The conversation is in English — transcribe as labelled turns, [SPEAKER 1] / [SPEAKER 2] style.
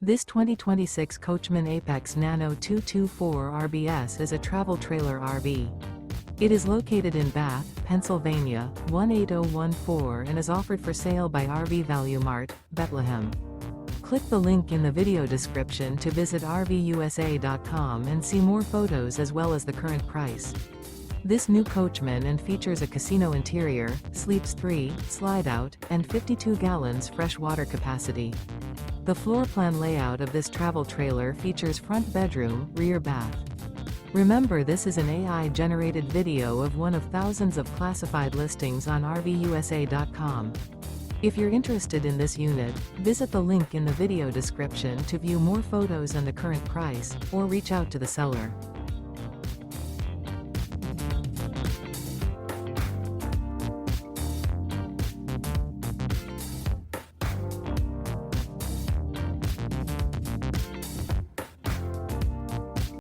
[SPEAKER 1] This 2026 Coachmen Apex Nano 224 RBS is a travel trailer RV. It is located in Bath, Pennsylvania, 18014 and is offered for sale by RV Value Mart, Behtlehem. Click the link in the video description to visit RVUSA.com and see more photos as well as the current price. This new Coachmen and features a casino interior, sleeps 3, slide-out, and 52 gallons fresh water capacity. The floor plan layout of this travel trailer features front bedroom, rear bath. Remember, this is an AI-generated video of one of thousands of classified listings on RVUSA.com. If you're interested in this unit, visit the link in the video description to view more photos and the current price, or reach out to the seller.